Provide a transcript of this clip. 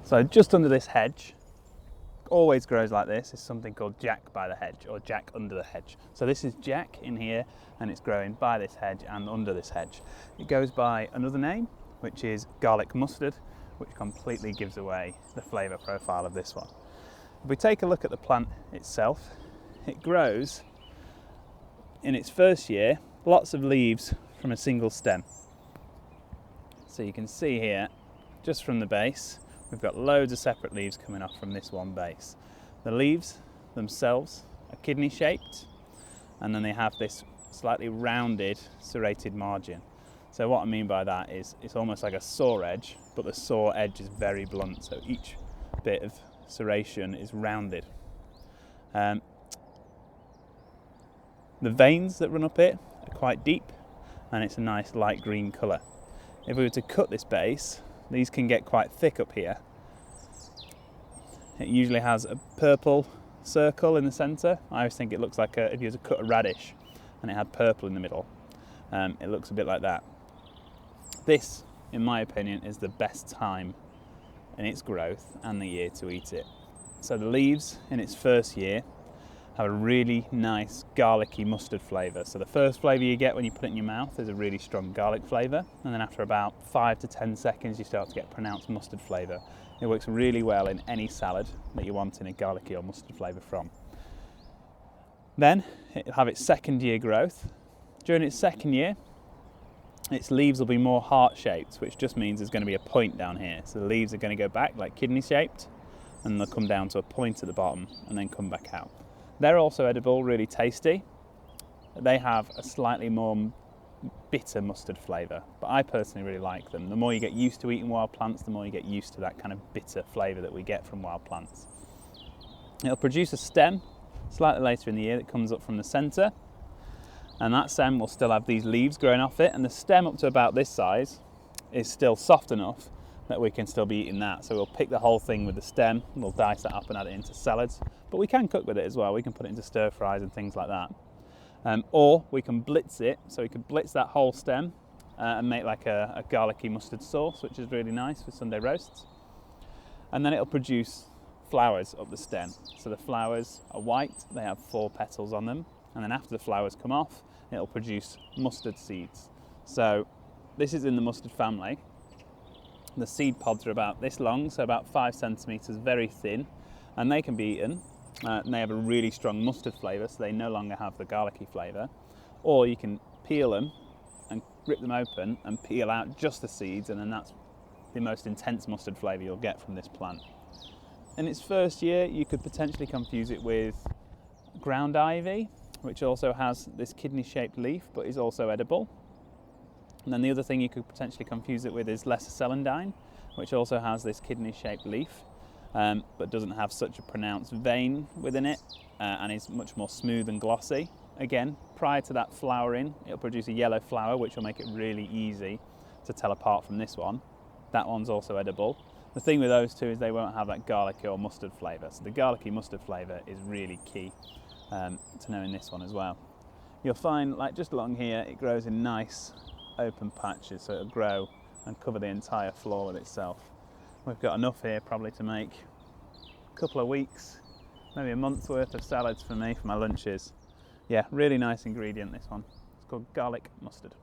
So just under this hedge, always grows like this, is something called Jack by the hedge, or Jack under the hedge. So this is Jack in here, and it's growing by this hedge and under this hedge. It goes by another name, which is garlic mustard, which completely gives away the flavour profile of this one. If we take a look at the plant itself, it grows in its first year, lots of leaves from a single stem. So you can see here, just from the base, we've got loads of separate leaves coming off from this one base. The leaves themselves are kidney shaped, and then they have this slightly rounded, serrated margin. So what I mean by that is it's almost like a saw edge, but the saw edge is very blunt, so each bit of serration is rounded. The veins that run up it are quite deep, and it's a nice light green colour. If we were to cut this base, these can get quite thick up here. It usually has a purple circle in the centre. I always think it looks like if you were to cut a radish and it had purple in the middle. It looks a bit like that. This, in my opinion, is the best time in its growth and the year to eat it. So the leaves in its first year have a really nice garlicky mustard flavour. So the first flavour you get when you put it in your mouth is a really strong garlic flavour, and then after about 5 to 10 seconds you start to get pronounced mustard flavour. It works really well in any salad that you're wanting a garlicky or mustard flavour from. Then it'll have its second year growth. During its second year, its leaves will be more heart-shaped, which just means there's going to be a point down here. So the leaves are going to go back like kidney-shaped, and they'll come down to a point at the bottom and then come back out. They're also edible, really tasty. They have a slightly more bitter mustard flavour, but I personally really like them. The more you get used to eating wild plants, the more you get used to that kind of bitter flavour that we get from wild plants. It'll produce a stem slightly later in the year that comes up from the centre, and that stem will still have these leaves growing off it, and the stem up to about this size is still soft enough that we can still be eating that. So we'll pick the whole thing with the stem, we'll dice that up and add it into salads, but we can cook with it as well. We can put it into stir fries and things like that. Or we can blitz it, so we can blitz that whole stem and make like a garlicky mustard sauce, which is really nice for Sunday roasts. And then it'll produce flowers up the stem. So the flowers are white, they have 4 petals on them, and then after the flowers come off, it'll produce mustard seeds. So this is in the mustard family. The seed pods are about this long, so about 5 centimetres, very thin, and they can be eaten. And they have a really strong mustard flavour, so they no longer have the garlicky flavour. Or you can peel them and rip them open and peel out just the seeds, and then that's the most intense mustard flavour you'll get from this plant. In its first year, you could potentially confuse it with ground ivy, which also has this kidney-shaped leaf, but is also edible. And then the other thing you could potentially confuse it with is Lesser Celandine, which also has this kidney-shaped leaf, but doesn't have such a pronounced vein within it, and is much more smooth and glossy. Again, prior to that flowering, it'll produce a yellow flower, which will make it really easy to tell apart from this one. That one's also edible. The thing with those two is they won't have that garlicky or mustard flavour, so the garlicky mustard flavour is really key to knowing this one as well. You'll find, like just along here, it grows in nice open patches, so it'll grow and cover the entire floor with itself. We've got enough here probably to make a couple of weeks, maybe a month's worth of salads for me for my lunches. Yeah, really nice ingredient, this one. It's called garlic mustard.